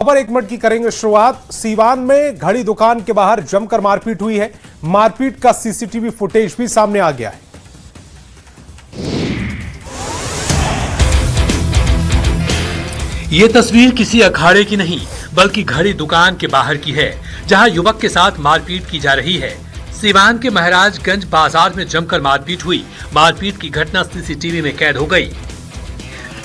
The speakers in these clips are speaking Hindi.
खबर 1 मिनट की करेंगे शुरुआत। सीवान में घड़ी दुकान के बाहर जमकर मारपीट हुई है। मारपीट का सीसीटीवी फुटेज भी सामने आ गया है। ये तस्वीर किसी अखाड़े की नहीं बल्कि घड़ी दुकान के बाहर की है, जहां युवक के साथ मारपीट की जा रही है। सीवान के महाराजगंज बाजार में जमकर मारपीट हुई। मारपीट की घटना सीसीटीवी में कैद हो गई।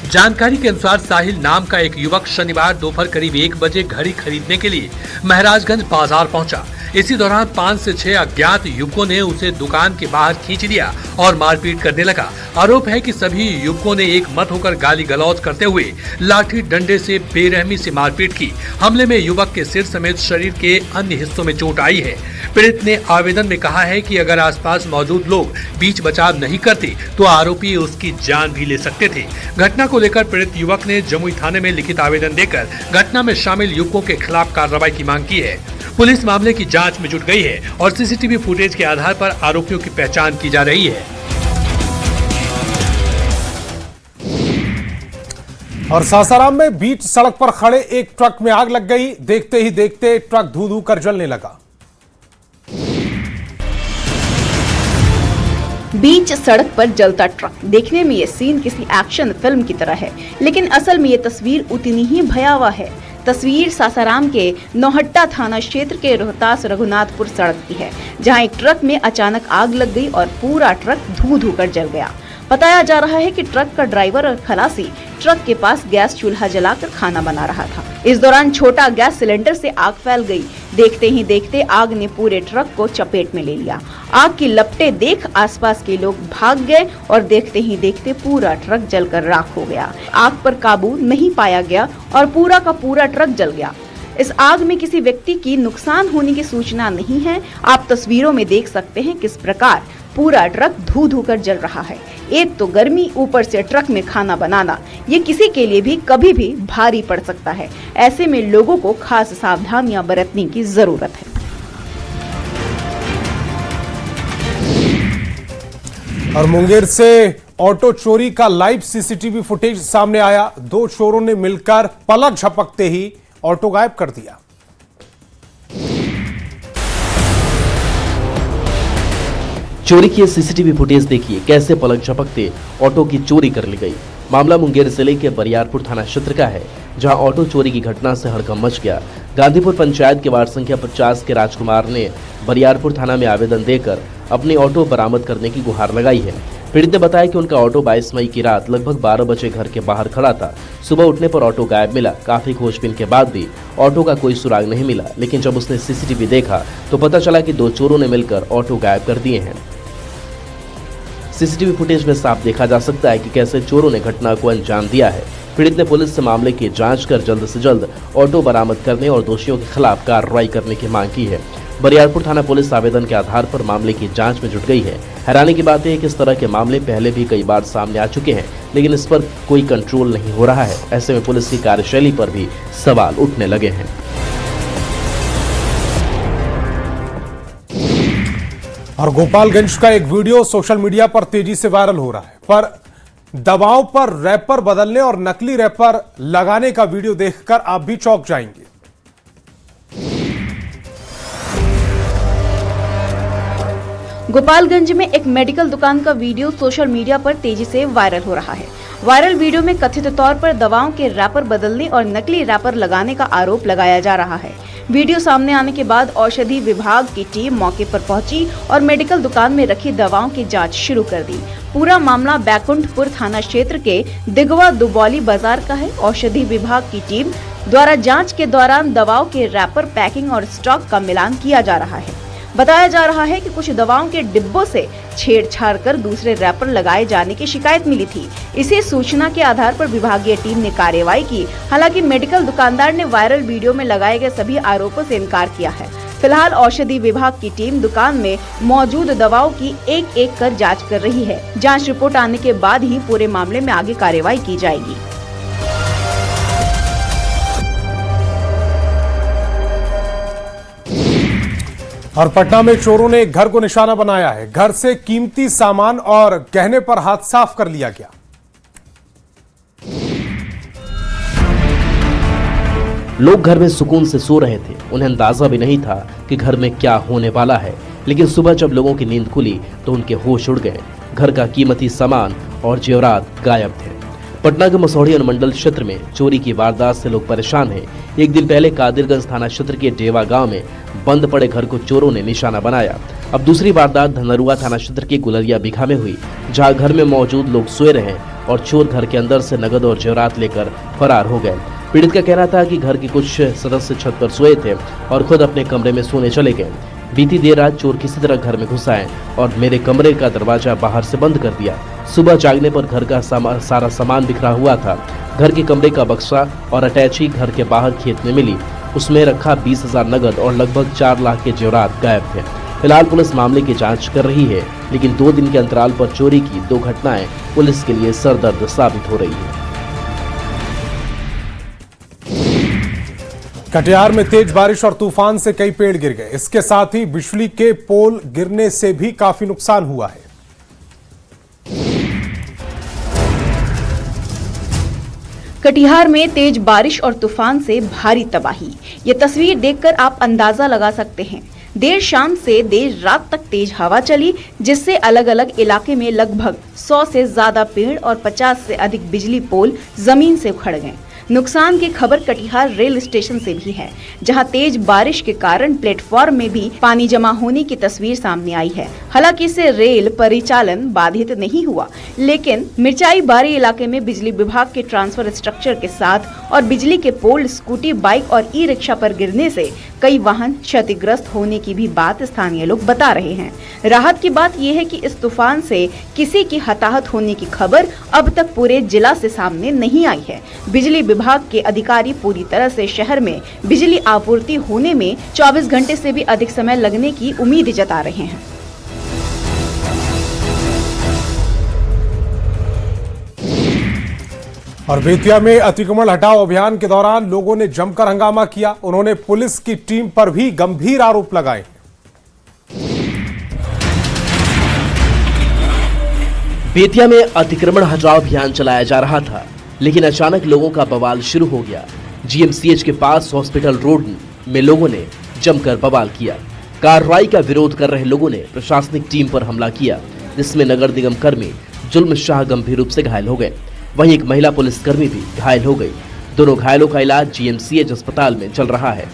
जानकारी के अनुसार साहिल नाम का एक युवक शनिवार दोपहर करीब 1 बजे घड़ी खरीदने के लिए महाराजगंज बाजार पहुंचा। इसी दौरान 5 से 6 अज्ञात युवकों ने उसे दुकान के बाहर खींच लिया और मारपीट करने लगा। आरोप है कि सभी युवकों ने एक मत होकर गाली गलौज करते हुए लाठी डंडे से बेरहमी से मारपीट की। हमले में युवक के सिर समेत शरीर के अन्य हिस्सों में चोट आई है। पीड़ित ने आवेदन में कहा है कि अगर आसपास मौजूद लोग बीच बचाव नहीं करते तो आरोपी उसकी जान भी ले सकते थे। घटना को लेकर पीड़ित युवक ने जमुई थाने में लिखित आवेदन देकर घटना में शामिल युवकों के खिलाफ कार्रवाई की मांग की है। पुलिस मामले की जांच में जुट गई है और सीसीटीवी फुटेज के आधार पर आरोपियों की पहचान की जा रही है। और सासाराम में बीच सड़क पर खड़े एक ट्रक में आग लग गई। देखते ही देखते ट्रक धू धू कर जलने लगा। बीच सड़क पर जलता ट्रक। देखने में ये सीन किसी एक्शन फिल्म की तरह है, लेकिन असल में ये तस्वीर उतनी ही भयावह है। तस्वीर सासाराम के नौहट्टा थाना क्षेत्र के रोहतास रघुनाथपुर सड़क की है, जहां एक ट्रक में अचानक आग लग गई और पूरा ट्रक धू धू कर जल गया। बताया जा रहा है कि ट्रक का ड्राइवर और खलासी ट्रक के पास गैस चूल्हा जलाकर खाना बना रहा था। इस दौरान छोटा गैस सिलेंडर से आग फैल गई। देखते ही देखते आग ने पूरे ट्रक को चपेट में ले लिया। आग की लपटें देख आसपास के लोग भाग गए और देखते ही देखते पूरा ट्रक जलकर राख हो गया। आग पर काबू नहीं पाया गया और पूरा का पूरा ट्रक जल गया। इस आग में किसी व्यक्ति की नुकसान होने की सूचना नहीं है। आप तस्वीरों में देख सकते हैं किस प्रकार पूरा ट्रक धू धू कर जल रहा है। एक तो गर्मी, ऊपर से ट्रक में खाना बनाना, ये किसी के लिए भी कभी भी भारी पड़ सकता है। ऐसे में लोगों को खास सावधानियां बरतने की जरूरत है। और मुंगेर से ऑटो चोरी का लाइव सीसीटीवी फुटेज सामने आया। 2 चोरों ने मिलकर पलक झपकते ही ऑटो गायब कर दिया। चोरी की सीसीटीवी फुटेज देखिए, कैसे पलक झपकते ऑटो की चोरी कर ली गई। मामला मुंगेर जिले के बरियारपुर थाना क्षेत्र का है, जहां ऑटो चोरी की घटना से हड़कंप मच गया। गांधीपुर पंचायत के वार्ड संख्या 50 के राजकुमार ने बरियारपुर थाना में आवेदन देकर अपनी ऑटो बरामद करने की गुहार लगाई है। पीड़ित ने बताया कि उनका ऑटो 22 मई की रात लगभग 12 बजे घर के बाहर खड़ा था। सुबह उठने पर ऑटो गायब मिला। काफी खोजबीन के बाद भी ऑटो का कोई सुराग नहीं मिला, लेकिन जब उसने सीसीटीवी देखा तो पता चला कि 2 चोरों ने मिलकर ऑटो गायब कर दिए हैं। सीसीटीवी फुटेज में साफ देखा जा सकता है कि कैसे चोरों ने घटना को अंजाम दिया है। पीड़ित ने पुलिस से मामले की जांच कर जल्द से जल्द ऑटो बरामद करने और दोषियों के खिलाफ कार्रवाई करने की मांग की है। बरियारपुर थाना पुलिस आवेदन के आधार पर मामले की जांच में जुट गई है। हैरानी की बात है कि इस तरह के मामले पहले भी कई बार सामने आ चुके हैं, लेकिन इस पर कोई कंट्रोल नहीं हो रहा है। ऐसे में पुलिस की कार्यशैली पर भी सवाल उठने लगे हैं। और गोपालगंज का एक वीडियो सोशल मीडिया पर तेजी से वायरल हो रहा है। पर दवाओं पर रैपर बदलने और नकली रैपर लगाने का वीडियो देखकर आप भी चौंक जाएंगे। गोपालगंज में एक मेडिकल दुकान का वीडियो सोशल मीडिया पर तेजी से वायरल हो रहा है। वायरल वीडियो में कथित तौर पर दवाओं के रैपर बदलने और नकली रैपर लगाने का आरोप लगाया जा रहा है। वीडियो सामने आने के बाद औषधि विभाग की टीम मौके पर पहुंची और मेडिकल दुकान में रखी दवाओं की जांच शुरू कर दी। पूरा मामला बैकुंठपुर थाना क्षेत्र के दिगवा दुबौली बाजार का है। औषधि विभाग की टीम द्वारा जांच के दौरान दवाओं के रैपर, पैकिंग और स्टॉक का मिलान किया जा रहा है। बताया जा रहा है कि कुछ दवाओं के डिब्बों से छेड़छाड़ कर दूसरे रैपर लगाए जाने की शिकायत मिली थी। इसी सूचना के आधार पर विभागीय टीम ने कार्रवाई की। हालांकि मेडिकल दुकानदार ने वायरल वीडियो में लगाए गए सभी आरोपों से इनकार किया है। फिलहाल औषधि विभाग की टीम दुकान में मौजूद दवाओं की एक एक कर जाँच कर रही है। जाँच रिपोर्ट आने के बाद ही पूरे मामले में आगे कार्रवाई की जाएगी। और पटना में चोरों ने एक घर को निशाना बनाया है। घर से कीमती सामान और गहने पर हाथ साफ कर लिया गया। लोग घर में सुकून से सो रहे थे। उन्हें अंदाजा भी नहीं था कि घर में क्या होने वाला है। लेकिन सुबह जब लोगों की नींद खुली तो उनके होश उड़ गए। घर का कीमती सामान और जेवरात गायब थे। पटना के मसौढ़ी अनुमंडल क्षेत्र में चोरी की वारदात से लोग परेशान हैं। एक दिन पहले कादिरगंज थाना क्षेत्र के डेवा गांव में बंद पड़े घर को चोरों ने निशाना बनाया। अब दूसरी वारदात धनरुआ थाना क्षेत्र के गुलरिया बिघा में हुई, जहां घर में मौजूद लोग सोए रहे और चोर घर के अंदर से नगद और जेवरात लेकर फरार हो गए। पीड़ित का कहना था कि घर के कुछ सदस्य छत पर सोए थे और खुद अपने कमरे में सोने चले गए। बीती देर रात चोर किसी तरह घर में घुस आए और मेरे कमरे का दरवाजा बाहर से बंद कर दिया। सुबह जागने पर घर का सारा सामान बिखरा हुआ था। घर के कमरे का बक्सा और अटैची घर के बाहर खेत में मिली। उसमें रखा 20,000 नगद और लगभग 4 लाख के जेवरात गायब थे। फिलहाल पुलिस मामले की जांच कर रही है, लेकिन 2 दिन के अंतराल पर चोरी की 2 घटनाएं पुलिस के लिए सरदर्द साबित हो रही है। कटिहार में तेज बारिश और तूफान से कई पेड़ गिर गए। इसके साथ ही बिजली के पोल गिरने से भी काफी नुकसान हुआ है। कटिहार में तेज बारिश और तूफान से भारी तबाही। ये तस्वीर देखकर आप अंदाजा लगा सकते हैं। देर शाम से देर रात तक तेज हवा चली, जिससे अलग अलग इलाके में लगभग 100 से ज्यादा पेड़ और 50 से अधिक बिजली पोल जमीन से उखड़ गए। नुकसान की खबर कटिहार रेल स्टेशन से भी है, जहां तेज बारिश के कारण प्लेटफॉर्म में भी पानी जमा होने की तस्वीर सामने आई है। हालांकि इससे रेल परिचालन बाधित नहीं हुआ, लेकिन मिर्चाई बारी इलाके में बिजली विभाग के ट्रांसफर स्ट्रक्चर के साथ और बिजली के पोल, स्कूटी, बाइक और ई रिक्शा पर गिरने से कई वाहन क्षतिग्रस्त होने की भी बात स्थानीय लोग बता रहे हैं। राहत की बात यह है कि इस तूफान से किसी की हताहत होने की खबर अब तक पूरे जिला से सामने नहीं आई है। बिजली विभाग के अधिकारी पूरी तरह से शहर में बिजली आपूर्ति होने में 24 घंटे से भी अधिक समय लगने की उम्मीद जता रहे हैं। और बेतिया में अतिक्रमण हटाओ अभियान के दौरान लोगों ने जमकर हंगामा किया। उन्होंने पुलिस की टीम पर भी गंभीर आरोप लगाए। बेतिया में अतिक्रमण हटाओ अभियान चलाया जा रहा था, लेकिन अचानक लोगों का बवाल शुरू हो गया। जीएमसीएच के पास हॉस्पिटल रोड में लोगों ने जमकर बवाल किया। कार्रवाई का विरोध कर रहे लोगों ने प्रशासनिक टीम पर हमला किया, जिसमें नगर निगम कर्मी जुल्म शाह गंभीर रूप से घायल हो गए। वहीं एक महिला पुलिसकर्मी भी घायल हो गई। दोनों घायलों का इलाज जीएमसीएच अस्पताल में चल रहा है।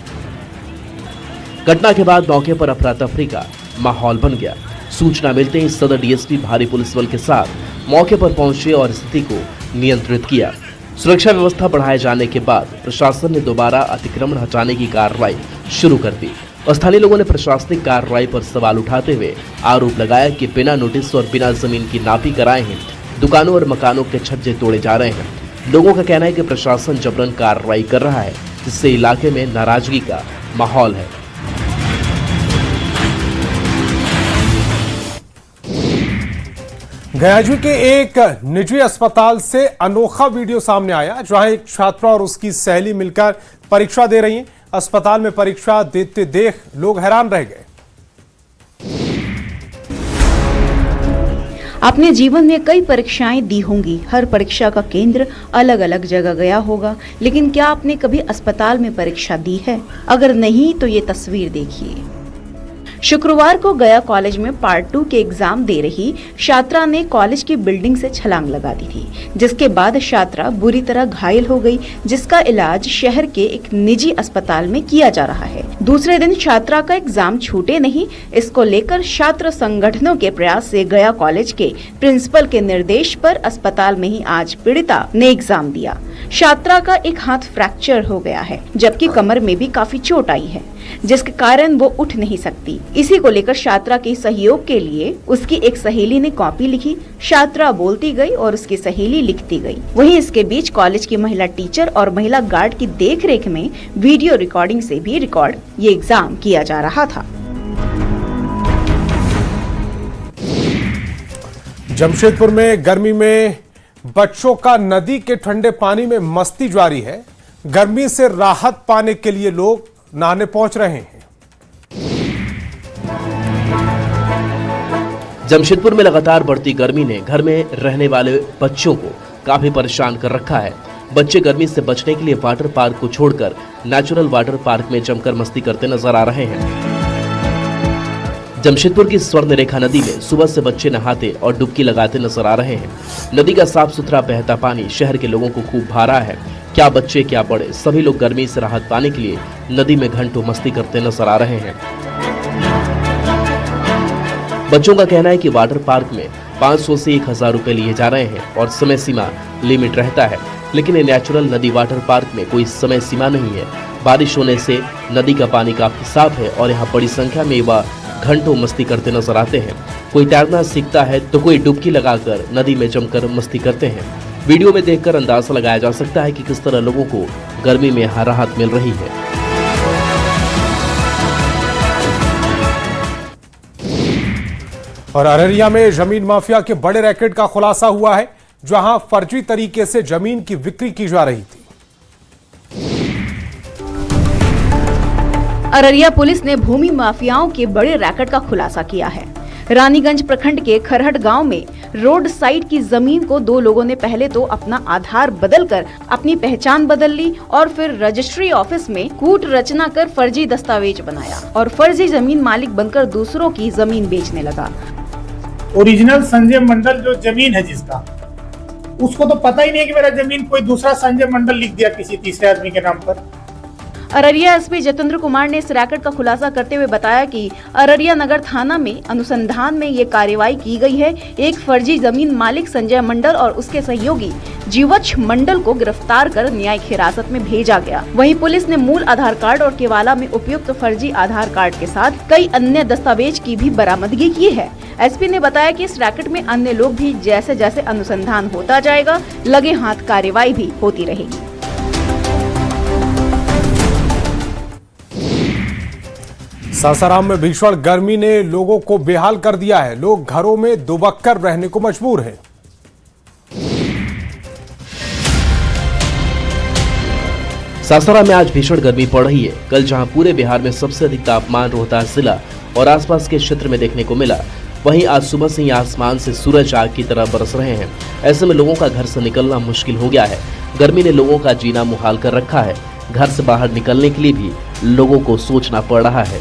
घटना के बाद मौके पर अफरा तफरी का माहौल बन गया। सूचना मिलते ही सदर डीएसपी भारी पुलिस बल के साथ मौके पर पहुंचे और स्थिति को नियंत्रित किया। सुरक्षा व्यवस्था बढ़ाए जाने के बाद प्रशासन ने दोबारा अतिक्रमण हटाने की कार्रवाई शुरू कर दी। स्थानीय लोगों ने प्रशासनिक कार्रवाई पर सवाल उठाते हुए आरोप लगाया कि बिना नोटिस और बिना जमीन की नापी कराए हैं दुकानों और मकानों के छज्जे तोड़े जा रहे हैं। लोगों का कहना है कि प्रशासन जबरन कार्रवाई कर रहा है, जिससे इलाके में नाराजगी का माहौल है। गयाजी के एक निजी अस्पताल से अनोखा वीडियो सामने आया, जहां एक छात्रा और उसकी सहेली मिलकर परीक्षा दे रही हैं। अस्पताल में परीक्षा देते देख लोग हैरान रह गए। आपने जीवन में कई परीक्षाएं दी होंगी। हर परीक्षा का केंद्र अलग अलग जगह गया होगा, लेकिन क्या आपने कभी अस्पताल में परीक्षा दी है? अगर नहीं तो ये तस्वीर देखिए। शुक्रवार को गया कॉलेज में पार्ट 2 के एग्जाम दे रही छात्रा ने कॉलेज की बिल्डिंग से छलांग लगा दी थी, जिसके बाद छात्रा बुरी तरह घायल हो गई, जिसका इलाज शहर के एक निजी अस्पताल में किया जा रहा है। दूसरे दिन छात्रा का एग्जाम छूटे नहीं, इसको लेकर छात्र संगठनों के प्रयास से गया कॉलेज के प्रिंसिपल के निर्देश पर अस्पताल में ही आज पीड़िता ने एग्जाम दिया। छात्रा का एक हाथ फ्रैक्चर हो गया है, जबकि कमर में भी काफी चोट आई है, जिसके कारण वो उठ नहीं सकती। इसी को लेकर छात्रा के सहयोग के लिए उसकी एक सहेली ने कॉपी लिखी। छात्रा बोलती गई और उसकी सहेली लिखती गई। वहीं इसके बीच कॉलेज की महिला टीचर और महिला गार्ड की देखरेख में वीडियो रिकॉर्डिंग से भी रिकॉर्ड ये एग्जाम किया जा रहा था। जमशेदपुर में गर्मी में बच्चों का नदी के ठंडे पानी में मस्ती जारी है। गर्मी से राहत पाने के लिए लोग नहाने पहुंच रहे हैं। जमशेदपुर में लगातार बढ़ती गर्मी ने घर में रहने वाले बच्चों को काफी परेशान कर रखा है। बच्चे गर्मी से बचने के लिए वाटर पार्क को छोड़कर नेचुरल वाटर पार्क में जमकर मस्ती करते नजर आ रहे हैं। जमशेदपुर की स्वर्ण रेखा नदी में सुबह से बच्चे नहाते और डुबकी लगाते नजर आ रहे हैं। नदी का साफ सुथरा बहता पानी शहर के लोगों को खूब भा रहा है। क्या बच्चे क्या बड़े, सभी लोग गर्मी से राहत पाने के लिए नदी में घंटों मस्ती करते नजर आ रहे हैं। बच्चों का कहना है कि वाटर पार्क में 500 से 1000 रुपए लिए जा रहे हैं और समय सीमा लिमिट रहता है, लेकिन ये नेचुरल नदी वाटर पार्क में कोई समय सीमा नहीं है। बारिश होने से नदी का पानी काफी साफ है और यहाँ बड़ी संख्या में युवा घंटों मस्ती करते नजर आते हैं। कोई तैरना सीखता है तो कोई डुबकी लगाकर नदी में जमकर मस्ती करते हैं। वीडियो में देखकर अंदाजा लगाया जा सकता है कि किस तरह लोगों को गर्मी में यहाँ राहत मिल रही है। और अररिया में जमीन माफिया के बड़े रैकेट का खुलासा हुआ है, जहां फर्जी तरीके से जमीन की बिक्री की जा रही थी। अररिया पुलिस ने भूमि माफियाओं के बड़े रैकेट का खुलासा किया है। रानीगंज प्रखंड के खरहट गांव में रोड साइड की जमीन को दो लोगों ने पहले तो अपना आधार बदलकर अपनी पहचान बदल ली और फिर रजिस्ट्री ऑफिस में कूट रचना कर फर्जी दस्तावेज बनाया और फर्जी जमीन मालिक बनकर दूसरों की जमीन बेचने लगा। ओरिजिनल संजय मंडल जो जमीन है जिसका, उसको तो पता ही नहीं कि मेरा जमीन कोई दूसरा संजय मंडल लिख दिया किसी तीसरे आदमी के नाम पर। अररिया एसपी जतेंद्र कुमार ने इस रैकेट का खुलासा करते हुए बताया कि अररिया नगर थाना में अनुसंधान में ये कार्रवाई की गई है। एक फर्जी जमीन मालिक संजय मंडल और उसके सहयोगी जीवछ मंडल को गिरफ्तार कर न्यायिक हिरासत में भेजा गया। वहीं पुलिस ने मूल आधार कार्ड और केवाला में उपयुक्त फर्जी आधार कार्ड के साथ कई अन्य दस्तावेज की भी बरामदगी की है। एसपी ने बताया कि इस रैकेट में अन्य लोग भी जैसे जैसे अनुसंधान होता जाएगा लगे हाथ कार्रवाई भी होती रहेगी। सासाराम में भीषण गर्मी ने लोगों को बेहाल कर दिया है। लोग घरों में दुबक्कर रहने को मजबूर हैं। सासाराम में आज भीषण गर्मी पड़ रही है। कल जहां पूरे बिहार में सबसे अधिक तापमान रोहतास जिला और आसपास के क्षेत्र में देखने को मिला, वहीं आज सुबह से ही आसमान से सूरज आग की तरह बरस रहे हैं। ऐसे में लोगों का घर से निकलना मुश्किल हो गया है। गर्मी ने लोगों का जीना मुहाल कर रखा है। घर से बाहर निकलने के लिए भी लोगों को सोचना पड़ रहा है।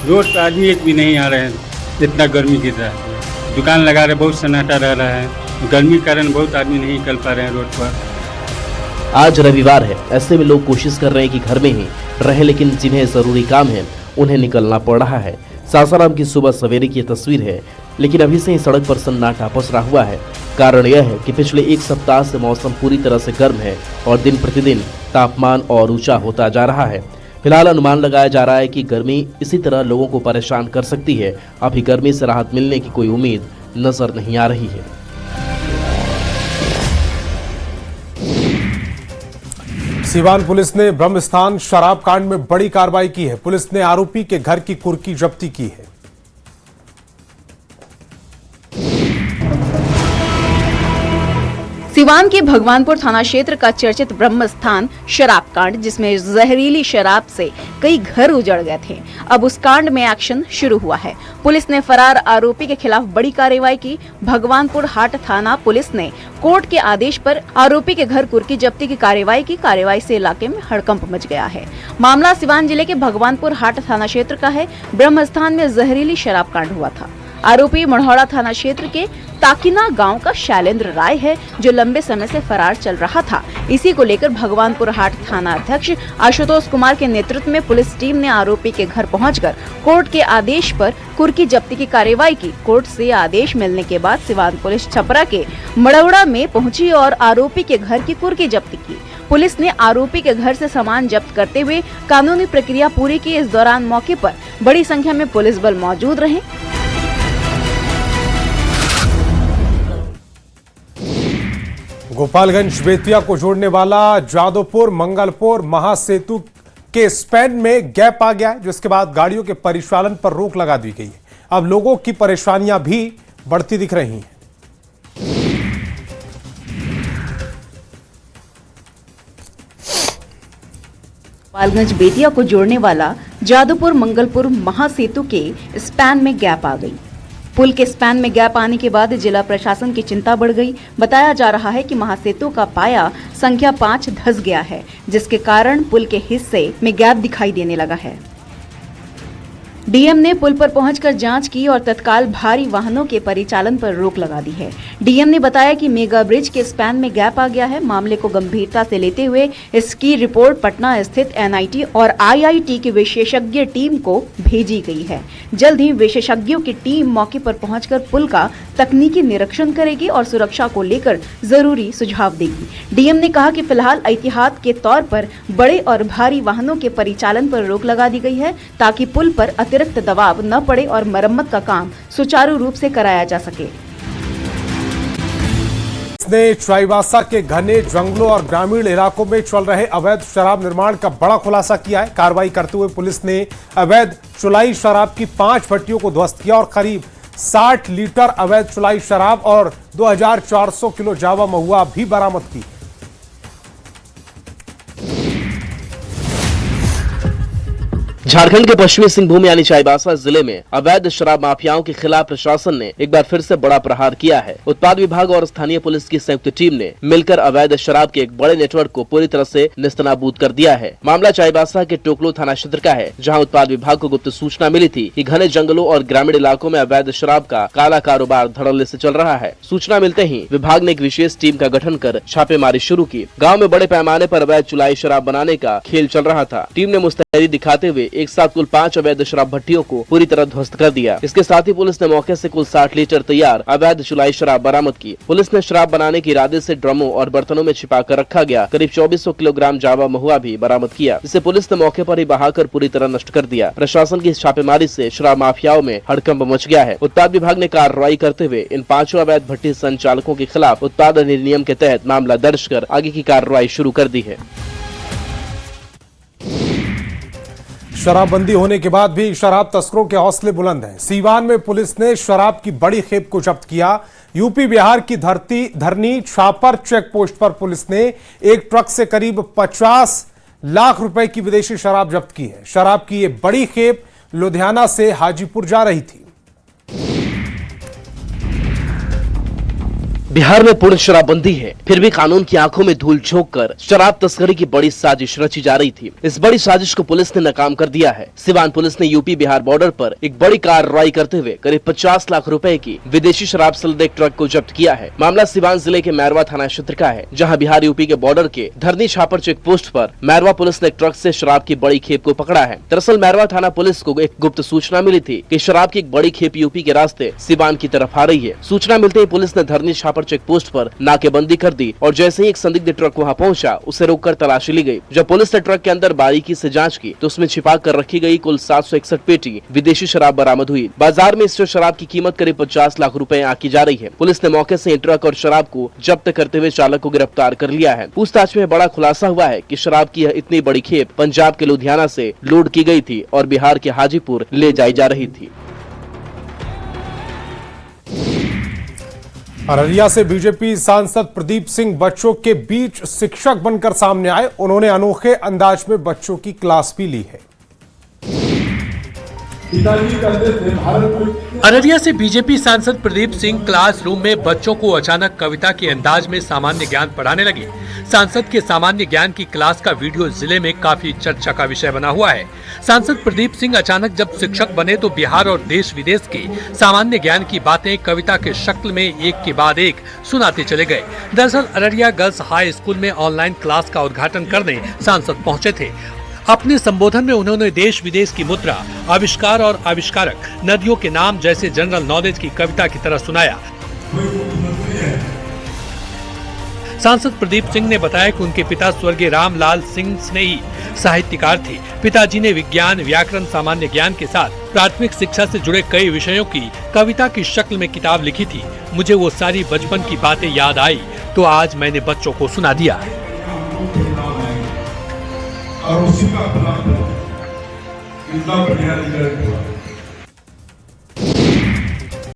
रोड पर आदमी एक भी नहीं आ रहे हैं, इतना गर्मी गिर रहा है। दुकान लगा रहे, बहुत सन्नाटा रह रहा है। गर्मी के कारण बहुत आदमी नहीं निकल पा रहे हैं रोड पर। आज रविवार है, ऐसे में लोग कोशिश कर रहे हैं कि घर में ही रहे, लेकिन जिन्हें जरूरी काम है उन्हें निकलना पड़ रहा है। सासाराम की सुबह सवेरे की तस्वीर है, लेकिन अभी से ही सड़क पर सन्नाटा पसरा हुआ है। कारण यह है कि पिछले एक सप्ताह से मौसम पूरी तरह से गर्म है और दिन प्रतिदिन तापमान और ऊंचा होता जा रहा है। फिलहाल अनुमान लगाया जा रहा है कि गर्मी इसी तरह लोगों को परेशान कर सकती है। अभी गर्मी से राहत मिलने की कोई उम्मीद नजर नहीं आ रही है। सीवान पुलिस ने ब्रह्मस्थान शराब कांड में बड़ी कार्रवाई की है। पुलिस ने आरोपी के घर की कुर्की जब्ती की है। सिवान के भगवानपुर थाना क्षेत्र का चर्चित ब्रह्मस्थान शराब कांड, जिसमें जहरीली शराब से कई घर उजड़ गए थे, अब उस कांड में एक्शन शुरू हुआ है। पुलिस ने फरार आरोपी के खिलाफ बड़ी कार्रवाई की। भगवानपुर हाट थाना पुलिस ने कोर्ट के आदेश पर आरोपी के घर कुर्की जब्ती की कार्रवाई की। कार्रवाई से इलाके में हड़कंप मच गया है। मामला सिवान जिले के भगवानपुर हाट थाना क्षेत्र का है। ब्रह्मस्थान में जहरीली शराब कांड हुआ था। आरोपी मढ़ौड़ा थाना क्षेत्र के ताकिना गांव का शैलेंद्र राय है, जो लंबे समय से फरार चल रहा था। इसी को लेकर भगवानपुर हाट थाना अध्यक्ष आशुतोष कुमार के नेतृत्व में पुलिस टीम ने आरोपी के घर पहुंचकर कोर्ट के आदेश पर कुर्की जब्ती की कार्रवाई की। कोर्ट से आदेश मिलने के बाद सिवान पुलिस छपरा के मढ़ौड़ा में पहुंची और आरोपी के घर की कुर्की जब्ती की। पुलिस ने आरोपी के घर से सामान जब्त करते हुए कानूनी प्रक्रिया पूरी की। इस दौरान मौके पर बड़ी संख्या में पुलिस बल मौजूद रहे। गोपालगंज बेतिया को जोड़ने वाला जादवपुर मंगलपुर महासेतु के स्पैन में गैप आ गया है, जिसके बाद गाड़ियों के परिचालन पर रोक लगा दी गई है। अब लोगों की परेशानियां भी बढ़ती दिख रही हैं। गोपालगंज बेतिया को जोड़ने वाला जादवपुर मंगलपुर महासेतु के स्पैन में गैप आ गई। पुल के स्पैन में गैप आने के बाद जिला प्रशासन की चिंता बढ़ गई। बताया जा रहा है कि महासेतु का पाया संख्या 5 धंस गया है, जिसके कारण पुल के हिस्से में गैप दिखाई देने लगा है। डीएम ने पुल पर पहुंचकर जांच की और तत्काल भारी वाहनों के परिचालन पर रोक लगा दी है। डीएम ने बताया कि मेगा ब्रिज के स्पैन में गैप आ गया है। मामले को गंभीरता से लेते हुए इसकी रिपोर्ट पटना स्थित एनआईटी और आईआईटी की विशेषज्ञ टीम को भेजी गई है। जल्द ही विशेषज्ञों की टीम मौके पर पहुंचकर पुल का तकनीकी निरीक्षण करेगी और सुरक्षा को लेकर जरूरी सुझाव देगी। डीएम ने कहा कि फिलहाल एहतियात के तौर पर बड़े और भारी वाहनों के परिचालन पर रोक लगा दी गई है, ताकि पुल पर अतिरिक्त दबाव न पड़े और मरम्मत का काम सुचारू रूप से कराया जा सके। ने चाईबासा के घने जंगलों और ग्रामीण इलाकों में चल रहे अवैध शराब निर्माण का बड़ा खुलासा किया है। कार्रवाई करते हुए पुलिस ने अवैध चुलाई शराब की 5 भट्टियों को ध्वस्त किया और करीब 60 लीटर अवैध चुलाई शराब और 2400 किलो जावा महुआ भी बरामद की। झारखंड के पश्चिमी सिंहभूम यानी चाईबासा जिले में अवैध शराब माफियाओं के खिलाफ प्रशासन ने एक बार फिर से बड़ा प्रहार किया है। उत्पाद विभाग और स्थानीय पुलिस की संयुक्त टीम ने मिलकर अवैध शराब के एक बड़े नेटवर्क को पूरी तरह से नेस्तनाबूद कर दिया है। मामला चाईबासा के टोकलो थाना क्षेत्र का है, जहां उत्पाद विभाग को गुप्त सूचना मिली थी कि घने जंगलों और ग्रामीण इलाकों में अवैध शराब का काला कारोबार धड़ल्ले से चल रहा है। सूचना मिलते ही विभाग ने एक विशेष टीम का गठन कर छापेमारी शुरू की। गाँव में बड़े पैमाने पर अवैध चुलाई शराब बनाने का खेल चल रहा था। टीम ने मुस्तैदी दिखाते हुए एक साथ कुल 5 अवैध शराब भट्टियों को पूरी तरह ध्वस्त कर दिया। इसके साथ ही पुलिस ने मौके से कुल 60 लीटर तैयार अवैध चुलाई शराब बरामद की। पुलिस ने शराब बनाने के इरादे से ड्रमों और बर्तनों में छिपा कर रखा गया करीब 2400 किलोग्राम जावा महुआ भी बरामद किया, जिसे पुलिस ने मौके पर ही बहाकर पूरी तरह नष्ट कर दिया। प्रशासन की छापेमारी से शराब माफियाओं में हड़कंप मच गया है। उत्पाद विभाग ने कार्रवाई करते हुए इन 5 अवैध भट्टी संचालकों के खिलाफ उत्पाद अधिनियम के तहत मामला दर्ज कर आगे की कार्रवाई शुरू कर दी है। शराबबंदी होने के बाद भी शराब तस्करों के हौसले बुलंद हैं। सीवान में पुलिस ने शराब की बड़ी खेप को जब्त किया। यूपी बिहार की धरनी छापर चेक पोस्ट पर पुलिस ने एक ट्रक से करीब 50 लाख रुपए की विदेशी शराब जब्त की है। शराब की ये बड़ी खेप लुधियाना से हाजीपुर जा रही थी। बिहार में पूर्ण शराबबंदी है, फिर भी कानून की आंखों में धूल झोंक कर शराब तस्करी की बड़ी साजिश रची जा रही थी। इस बड़ी साजिश को पुलिस ने नाकाम कर दिया है। सिवान पुलिस ने यूपी बिहार बॉर्डर पर एक बड़ी कार्रवाई करते हुए करीब 50 लाख रुपए की विदेशी शराब से लदे एक ट्रक को जब्त किया है। मामला सिवान जिले के मैरवा थाना क्षेत्र का है, जहाँ बिहार यूपी के बॉर्डर के धरनी छापर चेक पोस्ट पर मैरवा पुलिस ने एक ट्रक से शराब की बड़ी खेप को पकड़ा है। दरअसल मैरवा थाना पुलिस को एक गुप्त सूचना मिली थी कि शराब की एक बड़ी खेप यूपी के रास्ते सिवान की तरफ आ रही है। सूचना मिलते ही पुलिस ने धरनी छापर चेक पोस्ट पर नाकेबंदी कर दी और जैसे ही एक संदिग्ध ट्रक वहां पहुंचा, उसे रोककर तलाशी ली गई। जब पुलिस ने ट्रक के अंदर बारीकी से जांच की तो उसमें छिपा कर रखी गई कुल 761 पेटी विदेशी शराब बरामद हुई। बाजार में इस शराब की कीमत करीब 50 लाख रुपए आंकी जा रही है। पुलिस ने मौके से ट्रक और शराब को जब्त करते हुए चालक को गिरफ्तार कर लिया है। पूछताछ में बड़ा खुलासा हुआ है कि शराब की इतनी बड़ी खेप पंजाब के लुधियाना से लोड की गई थी और बिहार के हाजीपुर ले जाई जा रही थी। अररिया से बीजेपी सांसद प्रदीप सिंह बच्चों के बीच शिक्षक बनकर सामने आए। उन्होंने अनोखे अंदाज में बच्चों की क्लास भी ली है। अररिया से बीजेपी सांसद प्रदीप सिंह क्लासरूम में बच्चों को अचानक कविता के अंदाज में सामान्य ज्ञान पढ़ाने लगे। सांसद के सामान्य ज्ञान की क्लास का वीडियो जिले में काफी चर्चा का विषय बना हुआ है। सांसद प्रदीप सिंह अचानक जब शिक्षक बने तो बिहार और देश विदेश के सामान्य ज्ञान की बातें कविता के शक्ल में एक के बाद एक सुनाते चले गए। दरअसल अररिया गर्ल्स हाई स्कूल में ऑनलाइन क्लास का उद्घाटन करने सांसद पहुंचे थे। अपने संबोधन में उन्होंने देश विदेश की मुद्रा, आविष्कार और आविष्कारक, नदियों के नाम जैसे जनरल नॉलेज की कविता की तरह सुनाया। सांसद प्रदीप सिंह ने बताया कि उनके पिता स्वर्गीय रामलाल सिंह स्नेही साहित्यकार थे। पिताजी ने विज्ञान, व्याकरण, सामान्य ज्ञान के साथ प्राथमिक शिक्षा से जुड़े कई विषयों की कविता की शक्ल में किताब लिखी थी। मुझे वो सारी बचपन की बातें याद आई तो आज मैंने बच्चों को सुना दिया। और उसी का अपना इतना बढ़िया रिजल्ट हुआ।